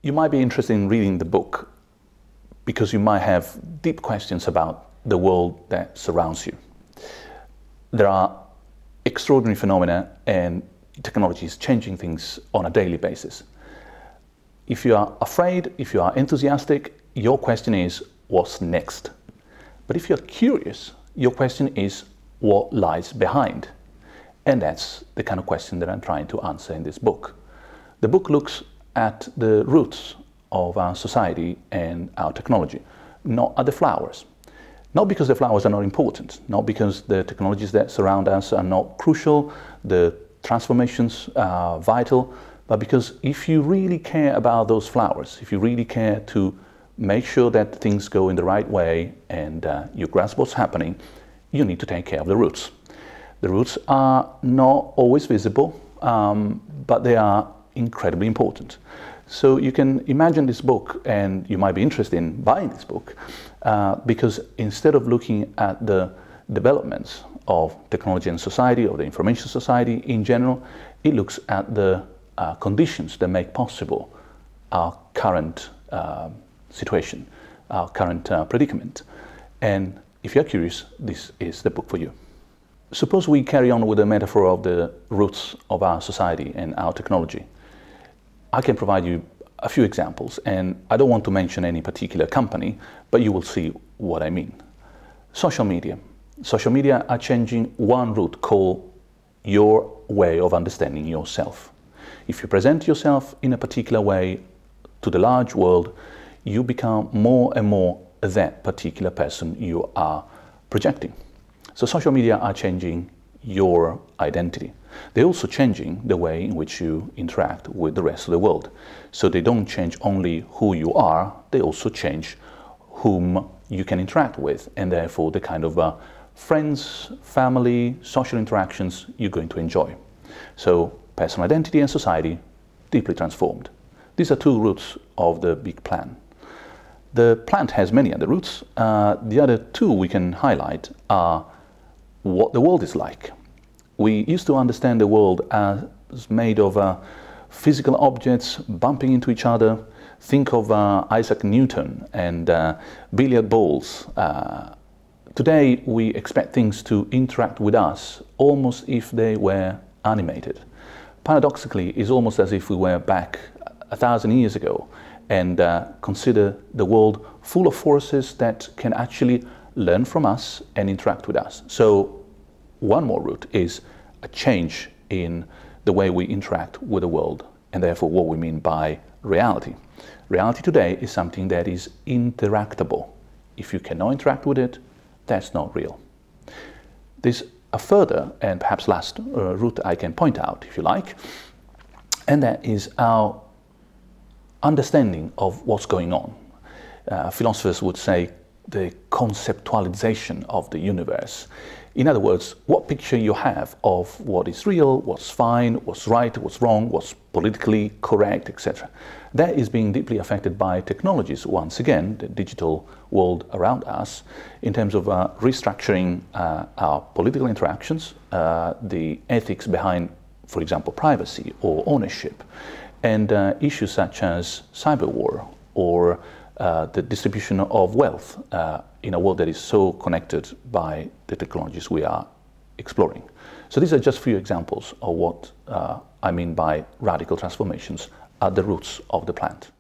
You might be interested in reading the book because you might have deep questions about the world that surrounds you. There are extraordinary phenomena and technology is changing things on a daily basis. If you are afraid, if you are enthusiastic, your question is, what's next? But if you're curious, your question is, what lies behind? And that's the kind of question that I'm trying to answer in this book. The book looks at the roots of our society and our technology, not at the flowers. Not because the flowers are not important, not because the technologies that surround us are not crucial, the transformations are vital, but because if you really care about those flowers, if you really care to make sure that things go in the right way and you grasp what's happening, you need to take care of the roots. The roots are not always visible, but they are incredibly important. So you can imagine this book, and you might be interested in buying this book, because instead of looking at the developments of technology and society, or the information society in general, it looks at the conditions that make possible our current situation, our current predicament. And if you're curious, this is the book for you. Suppose we carry on with the metaphor of the roots of our society and our technology. I can provide you a few examples, and I don't want to mention any particular company, but you will see what I mean. Social media. Social media are changing one root called your way of understanding yourself. If you present yourself in a particular way to the large world, you become more and more that particular person you are projecting. So social media are changing your identity. They're also changing the way in which you interact with the rest of the world. So they don't change only who you are, they also change whom you can interact with, and therefore the kind of friends, family, social interactions you're going to enjoy. So personal identity and society deeply transformed. These are two roots of the big plan. The plant has many other roots. The other two we can highlight are what the world is like. We used to understand the world as made of physical objects bumping into each other. Think of Isaac Newton and billiard balls. Today we expect things to interact with us almost if they were animated. Paradoxically, it's almost as if we were back 1,000 years ago and consider the world full of forces that can actually learn from us and interact with us. So one more root is a change in the way we interact with the world, and therefore what we mean by reality. Reality today is something that is interactable. If you cannot interact with it, that's not real. There's a further and perhaps last root I can point out, if you like, and that is our understanding of what's going on. Philosophers would say the conceptualization of the universe. In other words, what picture you have of what is real, what's fine, what's right, what's wrong, what's politically correct, etc. That is being deeply affected by technologies, once again, the digital world around us, in terms of restructuring our political interactions, the ethics behind, for example, privacy or ownership, and issues such as cyber war or the distribution of wealth in a world that is so connected by the technologies we are exploring. So these are just a few examples of what I mean by radical transformations at the roots of the plant.